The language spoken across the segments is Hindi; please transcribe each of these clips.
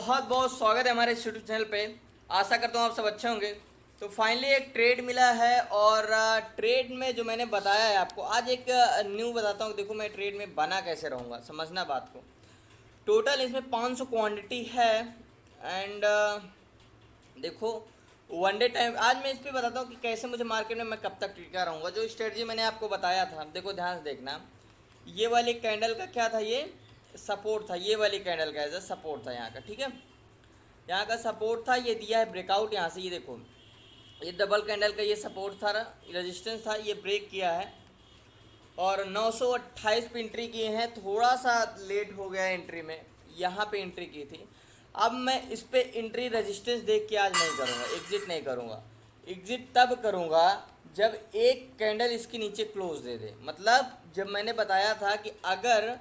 बहुत बहुत स्वागत है हमारे इस यूट्यूब चैनल पे। आशा करता हूँ आप सब अच्छे होंगे। तो फाइनली एक ट्रेड मिला है और ट्रेड में जो मैंने बताया है आपको, आज एक न्यू बताता हूँ। देखो मैं ट्रेड में बना कैसे रहूँगा, समझना बात को। टोटल इसमें 500 क्वांटिटी है एंड देखो वन डे टाइम आज मैं इस पर बताता हूँ कि कैसे मुझे मार्केट में मैं कब तक टिका रहूँगा। जो स्ट्रेटजी मैंने आपको बताया था, देखो ध्यान से देखना। ये वाली कैंडल का क्या था, ये सपोर्ट था। ये वाली कैंडल का एज सपोर्ट था यहाँ का, ठीक है। यहाँ का सपोर्ट था, ये दिया है ब्रेकआउट यहाँ से। ये देखो ये डबल कैंडल का ये सपोर्ट था, रेजिस्टेंस था, ये ब्रेक किया है और 928 पे एंट्री किए हैं। थोड़ा सा लेट हो गया एंट्री में, यहाँ पे एंट्री की थी। अब मैं इस पे एंट्री रेजिस्टेंस देख के आज नहीं करूँगा, एग्जिट नहीं करूँगा। एग्जिट तब करूँगा जब एक कैंडल इसके नीचे क्लोज दे दे। मतलब जब मैंने बताया था कि अगर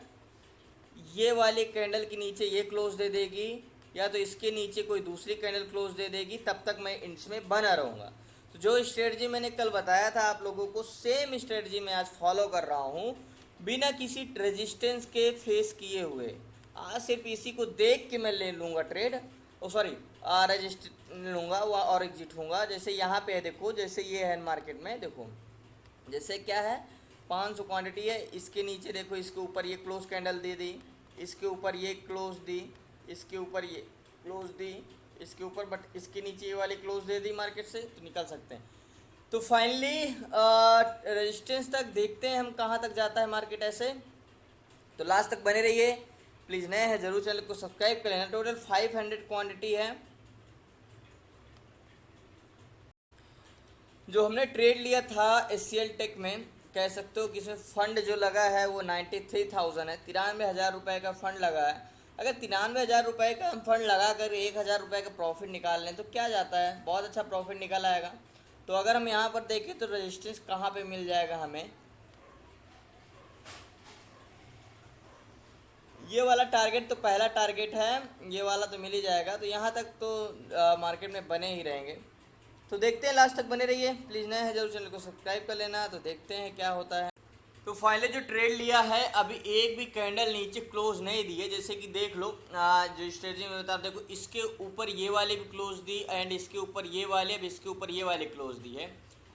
ये वाली कैंडल के नीचे ये क्लोज दे देगी या तो इसके नीचे कोई दूसरी कैंडल क्लोज दे देगी, तब तक मैं इसमें बना रहूँगा। तो जो स्ट्रेटजी मैंने कल बताया था आप लोगों को, सेम स्ट्रेटजी मैं आज फॉलो कर रहा हूँ, बिना किसी रेजिस्टेंस के फेस किए हुए। आज सिर्फ इसी को देख के मैं ले लूँगा ट्रेड, ओ सॉरी रजिस्ट लूँगा और एग्जिट होऊंगा। जैसे यहाँ पे है, देखो जैसे ये है मार्केट में, देखो जैसे क्या है 500 क्वांटिटी है, इसके नीचे देखो इसके ऊपर ये क्लोज कैंडल दे दी, इसके ऊपर ये क्लोज दी, इसके ऊपर ये क्लोज दी, इसके ऊपर बट इसके नीचे ये वाली क्लोज दे दी मार्केट से, तो निकल सकते हैं। तो फाइनली रेजिस्टेंस तक देखते हैं हम कहाँ तक जाता है मार्केट ऐसे। तो लास्ट तक बने रहिए प्लीज़। नए हैं जरूर चैनल को सब्सक्राइब कर लेना। टोटल 500 क्वांटिटी है जो हमने ट्रेड लिया था एचसीएल टेक में। कह सकते हो कि इसमें फ़ंड जो लगा है वो 93,000 है। 93,000 रुपये का फ़ंड लगा है। अगर 93,000 रुपये का हम फंड लगा कर 1,000 रुपये का प्रॉफिट निकाल लें तो क्या जाता है, बहुत अच्छा प्रॉफिट निकल आएगा। तो अगर हम यहाँ पर देखें तो रेजिस्टेंस कहाँ पे मिल जाएगा हमें, ये वाला टारगेट तो पहला टारगेट है, ये वाला तो मिल ही जाएगा। तो यहाँ तक तो मार्केट में बने ही रहेंगे। तो देखते हैं, लास्ट तक बने रहिए प्लीज़। नए हैं जरूर चैनल को सब्सक्राइब कर लेना। तो देखते हैं क्या होता है। तो फाइनली जो ट्रेड लिया है, अभी एक भी कैंडल नीचे क्लोज नहीं दी है। जैसे कि देख लो जो स्ट्रेटजी में बता, देखो इसके ऊपर ये वाले भी क्लोज दी एंड इसके ऊपर ये वाले, अब इसके ऊपर ये वाले क्लोज दी है।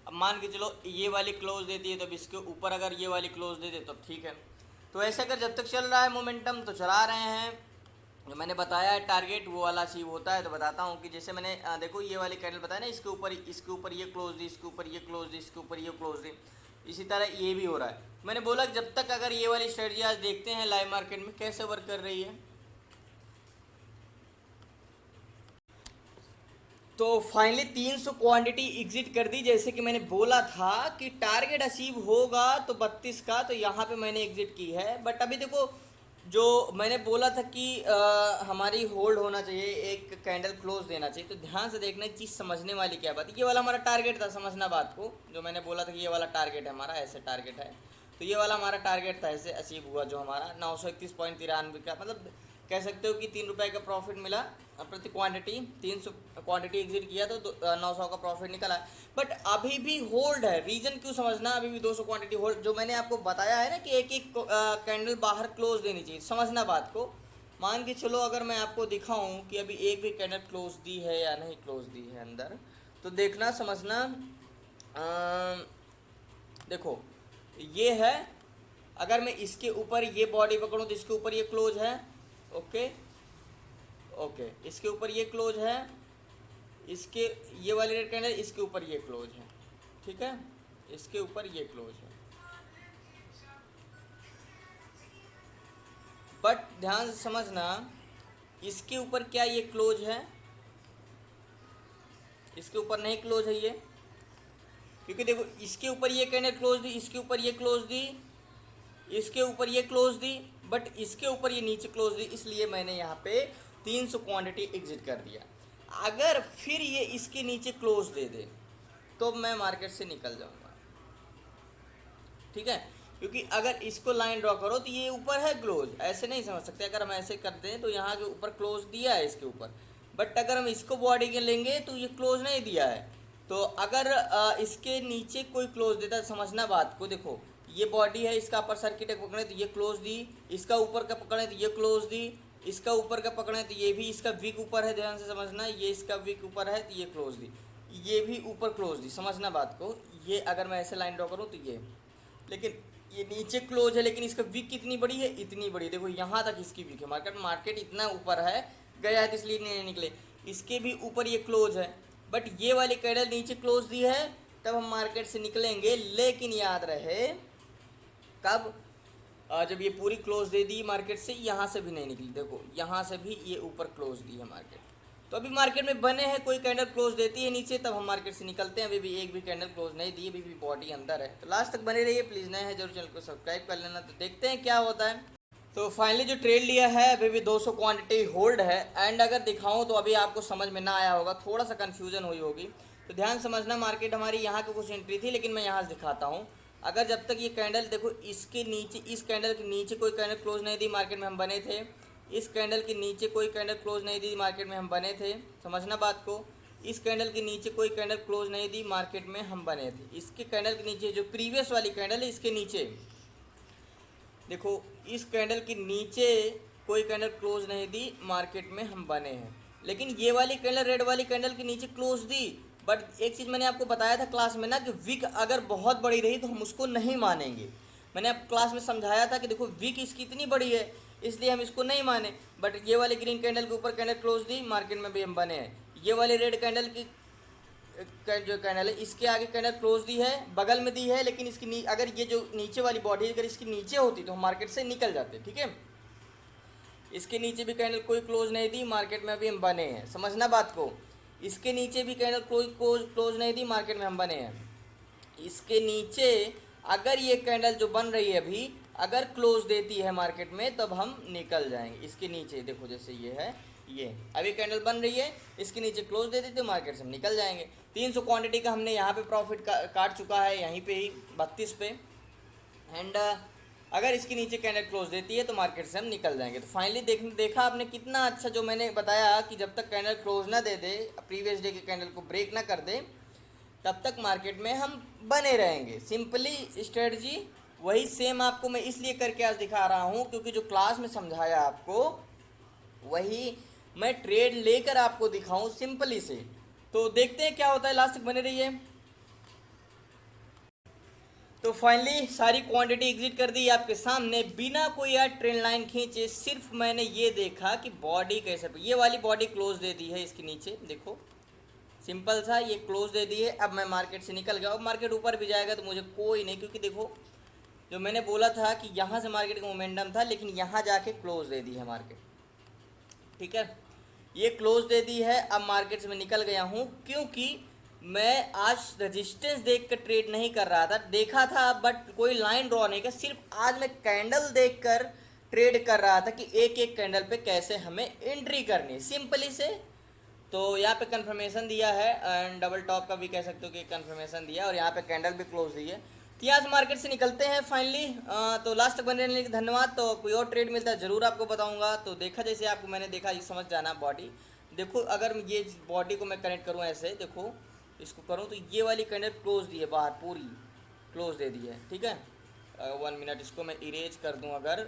अब मान के चलो ये वाली क्लोज देती है तो अब इसके ऊपर अगर ये वाली क्लोज दे दे तो ठीक है। तो ऐसे अगर जब तक चल रहा है मोमेंटम तो चला रहे हैं। जो मैंने बताया है टारगेट वो वाला अचीव होता है। तो बताता हूँ कि जैसे मैंने देखो ये वाली कैंडल बताया ना, इसके ऊपर ये क्लोज दी, इसके ऊपर ये क्लोज दी, इसके ऊपर ये क्लोज दी, इसी तरह ये भी हो रहा है। मैंने बोला कि जब तक अगर ये वाली स्ट्रेटजी आज देखते हैं लाइव मार्केट में कैसे वर्क कर रही है। तो फाइनली 300 क्वांटिटी एग्जिट कर दी। जैसे कि मैंने बोला था कि टारगेट अचीव होगा तो 32 का, तो यहाँ पे मैंने एग्जिट की है। बट अभी देखो जो मैंने बोला था कि हमारी होल्ड होना चाहिए, एक कैंडल क्लोज देना चाहिए। तो ध्यान से देखना चीज़ समझने वाली क्या बात है। ये वाला हमारा टारगेट था, समझना बात को। जो मैंने बोला था कि ये वाला टारगेट है हमारा, ऐसे टारगेट है। तो ये वाला हमारा टारगेट था, ऐसे अचीव हुआ जो हमारा 931.93 का। मतलब कह सकते हो कि 3 रुपये का प्रॉफिट मिला प्रति क्वांटिटी। 300 क्वांटिटी एग्जिट किया तो 900 का प्रॉफिट निकला है। बट अभी भी होल्ड है। रीजन क्यों समझना, अभी भी 200 क्वांटिटी होल्ड। जो मैंने आपको बताया है ना कि एक एक कैंडल बाहर क्लोज देनी चाहिए, समझना बात को। मान के चलो अगर मैं आपको दिखाऊं कि अभी एक भी कैंडल क्लोज दी है या नहीं क्लोज दी है अंदर, तो देखना समझना। देखो ये है, अगर मैं इसके ऊपर ये बॉडी पकड़ूं तो इसके ऊपर ये क्लोज है, ओके ओके, इसके ऊपर ये क्लोज है, इसके ये वाली रेड कैंडल इसके ऊपर ये क्लोज है, ठीक है, इसके ऊपर ये क्लोज है। बट ध्यान से समझना, इसके ऊपर क्या ये क्लोज है, इसके ऊपर नहीं क्लोज है ये। क्योंकि देखो इसके ऊपर ये कैंडल क्लोज दी, इसके ऊपर ये क्लोज दी, इसके ऊपर ये क्लोज दी, बट इसके ऊपर ये नीचे क्लोज दी। इसलिए मैंने यहाँ पे 300 क्वांटिटी एग्जिट कर दिया। अगर फिर ये इसके नीचे क्लोज दे दे तो मैं मार्केट से निकल जाऊंगा, ठीक है। क्योंकि अगर इसको लाइन ड्रॉ करो तो ये ऊपर है क्लोज, ऐसे नहीं समझ सकते। अगर हम ऐसे कर दें तो यहाँ के ऊपर क्लोज दिया है इसके ऊपर, बट अगर हम इसको बॉडी के लेंगे तो ये क्लोज नहीं दिया है। तो अगर इसके नीचे कोई क्लोज देता है, समझना बात को। देखो ये बॉडी है, इसका अपर सर्किट पकड़े तो ये क्लोज दी, इसका ऊपर का पकड़े तो ये क्लोज दी, इसका ऊपर का पकड़े तो ये भी इसका वीक ऊपर है, ध्यान से समझना, ये इसका वीक ऊपर है तो ये क्लोज दी, ये भी ऊपर क्लोज दी, समझना बात को। ये अगर मैं ऐसे लाइन ड्रॉ करूँ तो ये, लेकिन ये नीचे क्लोज है, लेकिन इसका वीक कितनी बड़ी है, इतनी बड़ी, देखो यहाँ तक इसकी वीक है। मार्केट इतना ऊपर है गया है तो इसलिए नहीं निकले, इसके भी ऊपर ये क्लोज है, बट ये वाली कैंडल नीचे क्लोज दी है तब हम मार्केट से निकलेंगे। लेकिन याद रहे कब, जब ये पूरी क्लोज दे दी मार्केट से, यहाँ से भी नहीं निकली, देखो यहाँ से भी ये ऊपर क्लोज दी है मार्केट। तो अभी मार्केट में बने हैं, कोई कैंडल क्लोज देती है नीचे तब हम मार्केट से निकलते हैं। अभी भी एक भी कैंडल क्लोज नहीं दी, अभी भी बॉडी अंदर है। तो लास्ट तक बने रहिए प्लीज़, नए हैं जरूर चैनल को सब्सक्राइब कर लेना। तो देखते हैं क्या होता है। तो फाइनली जो ट्रेड लिया है अभी भी 200 क्वांटिटी होल्ड है। एंड अगर दिखाऊं तो अभी आपको समझ में ना आया होगा, थोड़ा सा कन्फ्यूजन हुई होगी, तो ध्यान समझना। मार्केट हमारी यहाँ की कुछ एंट्री थी, लेकिन मैं यहाँ से दिखाता हूँ। अगर जब तक ये कैंडल देखो इसके नीचे, इस कैंडल के नीचे कोई कैंडल क्लोज नहीं दी, मार्केट में हम बने थे। इस कैंडल के नीचे कोई कैंडल क्लोज नहीं दी, मार्केट में हम बने थे, समझना बात को। इस कैंडल के नीचे कोई कैंडल क्लोज नहीं दी, मार्केट में हम बने थे। इसके कैंडल के नीचे जो प्रीवियस वाली कैंडल है, इसके नीचे देखो, इस कैंडल के नीचे कोई कैंडल क्लोज नहीं दी, मार्केट में हम बने हैं। लेकिन ये वाली कैंडल, रेड वाली कैंडल के नीचे क्लोज दी। बट एक चीज़ मैंने आपको बताया था क्लास में ना, कि विक अगर बहुत बड़ी रही तो हम उसको नहीं मानेंगे। मैंने आप क्लास में समझाया था कि देखो विक इसकी इतनी बड़ी है इसलिए हम इसको नहीं माने। बट ये वाली ग्रीन कैंडल के ऊपर कैंडल क्लोज दी, मार्केट में भी हम बने हैं। ये वाली रेड कैंडल की जो कैंडल है, इसके आगे कैंडल क्लोज दी है, बगल में दी है, लेकिन इसकी अगर ये जो नीचे वाली बॉडी अगर इसकी नीचे होती तो हम मार्केट से निकल जाते, ठीक है। इसके नीचे भी कैंडल कोई क्लोज नहीं दी, मार्केट में भी हम बने हैं, समझना बात को। इसके नीचे भी कैंडल कोई क्लोज नहीं दी, मार्केट में हम बने हैं। इसके नीचे अगर ये कैंडल जो बन रही है अभी, अगर क्लोज देती है मार्केट में तब हम निकल जाएंगे। इसके नीचे देखो, जैसे ये है, ये अभी कैंडल बन रही है, इसके नीचे क्लोज दे देते तो मार्केट से हम निकल जाएंगे। 300 क्वांटिटी का हमने यहाँ पे प्रॉफिट काट चुका है, यहीं पे ही 32 पे। एंड अगर इसके नीचे कैंडल क्लोज देती है तो मार्केट से हम निकल जाएंगे। तो फाइनली देखा आपने कितना अच्छा, जो मैंने बताया कि जब तक कैंडल क्लोज ना दे दे, प्रीवियस डे के कैंडल को ब्रेक ना कर दे, तब तक मार्केट में हम बने रहेंगे। सिंपली स्ट्रेटजी वही सेम आपको मैं इसलिए करके आज दिखा रहा हूँ क्योंकि जो क्लास में समझाया आपको वही मैं ट्रेड लेकर आपको दिखाऊं सिंपली से। तो देखते हैं क्या होता है, लास्ट तक बने रहिए। तो फाइनली सारी क्वांटिटी एग्जिट कर दी आपके सामने बिना कोई यार ट्रेंड लाइन खींचे। सिर्फ मैंने ये देखा कि बॉडी कैसे, ये वाली बॉडी क्लोज दे दी है इसके नीचे, देखो सिंपल सा ये क्लोज दे दी है। अब मैं मार्केट से निकल गया, अब मार्केट ऊपर भी जाएगा तो मुझे कोई नहीं, क्योंकि देखो जो मैंने बोला था कि यहाँ से मार्केट का मोमेंटम था, लेकिन यहाँ जाके क्लोज दे दी है मार्केट, ठीक है। ये क्लोज दे दी है, अब मार्केट से मैं निकल गया हूँ क्योंकि मैं आज रेजिस्टेंस देख कर ट्रेड नहीं कर रहा था। देखा था बट कोई लाइन ड्रॉ नहीं कर, सिर्फ आज मैं कैंडल देखकर ट्रेड कर रहा था कि एक एक कैंडल पे कैसे हमें एंट्री करनी है, सिंपली से। तो यहाँ पे कंफर्मेशन दिया है, एंड डबल टॉप का भी कह सकते हो कि कंफर्मेशन दिया, और यहाँ पे कैंडल भी क्लोज दी है। तो यहाँ से मार्केट से निकलते हैं फाइनली। तो लास्ट तक बने रहने के धन्यवाद। तो कोई और ट्रेड मिलता है ज़रूर आपको बताऊंगा। तो देखा जैसे आपको मैंने देखा, ये समझ जाना बॉडी। देखो अगर ये बॉडी को मैं कनेक्ट करूँ ऐसे, देखो इसको करूँ तो ये वाली कैंडल क्लोज दी है, बाहर पूरी क्लोज दे दी है, ठीक है। 1 मिनट इसको मैं इरेज कर दूँ, अगर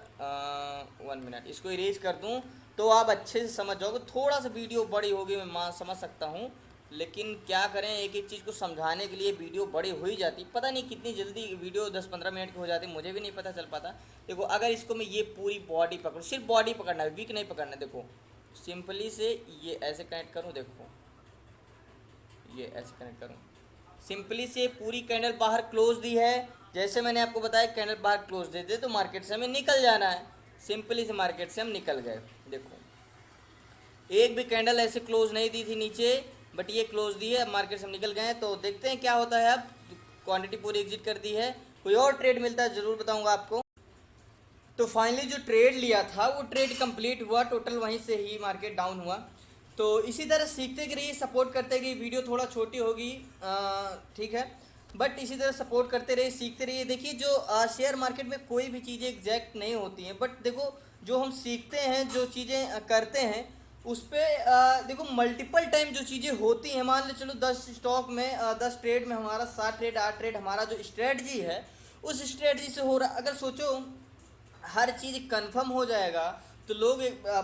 1 मिनट इसको इरेज कर दूँ तो आप अच्छे से समझ जाओगे। थोड़ा सा वीडियो बड़ी होगी, मैं समझ सकता हूँ, लेकिन क्या करें, एक एक चीज़ को समझाने के लिए वीडियो बड़ी हो ही जाती। पता नहीं कितनी जल्दी वीडियो 10-15 मिनट की हो जाती, मुझे भी नहीं पता चल पाता। देखो अगर इसको मैं ये पूरी बॉडी पकड़ूँ, सिर्फ बॉडी पकड़ना है, वीक नहीं पकड़ना है। देखो सिंपली से ये ऐसे कनेक्ट करूँ, देखो ये ऐसे कनेक्ट करूँ, सिंपली से पूरी कैंडल बाहर क्लोज दी है। जैसे मैंने आपको बताया कैंडल बाहर क्लोज दे दे तो मार्केट से हमें निकल जाना है, सिंपली से मार्केट से हम निकल गए। देखो एक भी कैंडल ऐसे क्लोज नहीं दी थी नीचे, बट ये क्लोज दी है, मार्केट से हम निकल गए हैं। तो देखते हैं क्या होता है। अब क्वांटिटी पूरी एग्जिट कर दी है, कोई और ट्रेड मिलता है ज़रूर बताऊंगा आपको। तो फाइनली जो ट्रेड लिया था वो ट्रेड कंप्लीट हुआ, टोटल वहीं से ही मार्केट डाउन हुआ। तो इसी तरह सीखते रहिए, सपोर्ट करते रहिए। वीडियो थोड़ा छोटी होगी, ठीक है, बट इसी तरह सपोर्ट करते रहिए, सीखते रहिए। देखिए जो शेयर मार्केट में कोई भी चीज़ें एग्जैक्ट नहीं होती हैं, बट देखो जो हम सीखते हैं, जो चीज़ें करते हैं उस पर देखो मल्टीपल टाइम जो चीज़ें होती हैं। मान लो चलो 10 स्टॉक में 10 ट्रेड में हमारा 7 ट्रेड 8 ट्रेड हमारा जो स्ट्रेटजी है उस स्ट्रेटजी से हो रहा। अगर सोचो हर चीज़ कंफर्म हो जाएगा तो लोग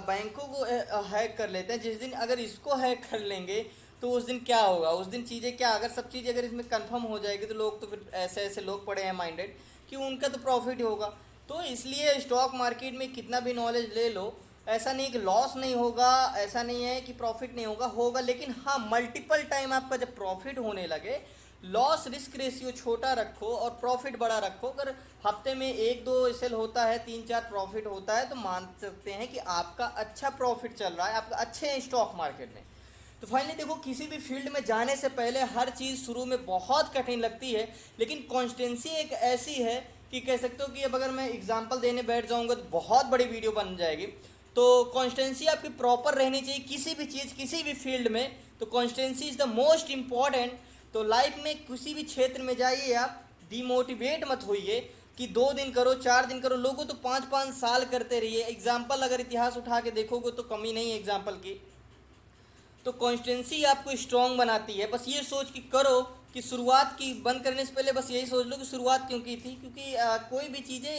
बैंकों को हैक कर लेते हैं। जिस दिन अगर इसको हैक कर लेंगे तो उस दिन क्या होगा, उस दिन चीज़ें क्या, अगर सब चीज़ें अगर इसमें कंफर्म हो जाएगी तो लोग तो फिर ऐसे ऐसे लोग पड़े हैं माइंडेड कि उनका तो प्रॉफिट होगा। तो इसलिए स्टॉक मार्केट में कितना भी नॉलेज ले लो, ऐसा नहीं कि लॉस नहीं होगा, ऐसा नहीं है कि प्रॉफिट नहीं होगा, होगा, लेकिन हाँ मल्टीपल टाइम आपका जब प्रॉफिट होने लगे, लॉस रिस्क रेशियो छोटा रखो और प्रॉफिट बड़ा रखो। अगर हफ्ते में एक दो सेल होता है, तीन चार प्रॉफिट होता है, तो मान सकते हैं कि आपका अच्छा प्रॉफिट चल रहा है, आपका अच्छे हैं स्टॉक मार्केट में। तो फाइनली देखो, किसी भी फील्ड में जाने से पहले हर चीज़ शुरू में बहुत कठिन लगती है, लेकिन कॉन्स्टेंसी एक ऐसी है कि कह सकते हो कि अब अगर मैं एग्जांपल देने बैठ जाऊंगा तो बहुत बड़ी वीडियो बन जाएगी। तो कॉन्स्टेंसी आपकी प्रॉपर रहनी चाहिए किसी भी चीज़, किसी भी फील्ड में। तो constituency is the most important. तो लाइफ में किसी भी क्षेत्र में जाइए, आप डिमोटिवेट मत होइए कि 2 दिन करो, 4 दिन करो, लोगों तो 5-5 साल करते रहिए। एग्जाम्पल अगर इतिहास उठा के देखोगे तो कमी नहीं है एग्जाम्पल की। तो कॉन्स्टेंसी आपको स्ट्रांग बनाती है। बस ये सोच कि करो कि शुरुआत की, बंद करने से पहले बस यही सोच लो कि शुरुआत क्यों की थी, क्योंकि कोई भी चीज़ें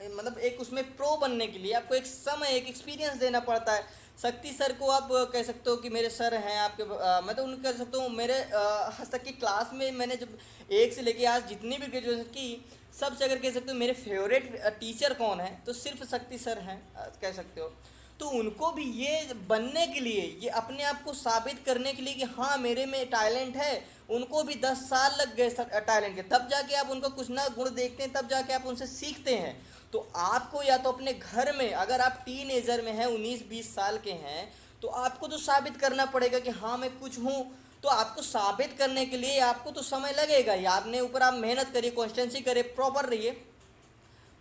मतलब एक उसमें प्रो बनने के लिए आपको एक समय, एक एक्सपीरियंस देना पड़ता है। शक्ति सर को आप कह सकते हो कि मेरे सर हैं आपके, मैं तो उनको कह सकता हूँ मेरे आज तक की क्लास में मैंने जब 1 से लेके आज जितनी भी ग्रेजुएशन की, सबसे अगर कह सकते हो मेरे फेवरेट टीचर कौन है तो सिर्फ शक्ति सर हैं, कह सकते हो। तो उनको भी ये बनने के लिए, ये अपने आप को साबित करने के लिए कि हाँ मेरे में टैलेंट है, उनको भी 10 साल लग गए टैलेंट के, तब जाके आप उनको कुछ ना गुण देखते हैं, तब जाके आप उनसे सीखते हैं। तो आपको या तो अपने घर में, अगर आप टीनेजर में हैं, 19-20 साल के हैं, तो आपको तो साबित करना पड़ेगा कि हाँ मैं कुछ हूँ। तो आपको साबित करने के लिए आपको तो समय लगेगा ही, आपने ऊपर आप मेहनत करिए, कॉन्स्टेंसी करिए, प्रॉपर रहिए।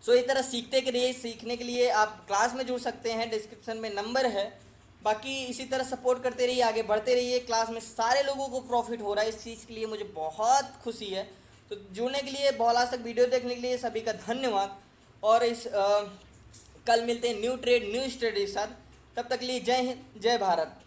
सो इस तरह सीखते के लिए, सीखने के लिए आप क्लास में जुड़ सकते हैं, डिस्क्रिप्शन में नंबर है। बाकी इसी तरह सपोर्ट करते रहिए, आगे बढ़ते रहिए। क्लास में सारे लोगों को प्रॉफिट हो रहा है, इस चीज़ के लिए मुझे बहुत खुशी है। तो जुड़ने के लिए, बहुत आज तक वीडियो देखने के लिए सभी का धन्यवाद। और कल मिलते हैं न्यू ट्रेड न्यू स्टडी के साथ। तब तक के लिए जय हिंद, जय भारत।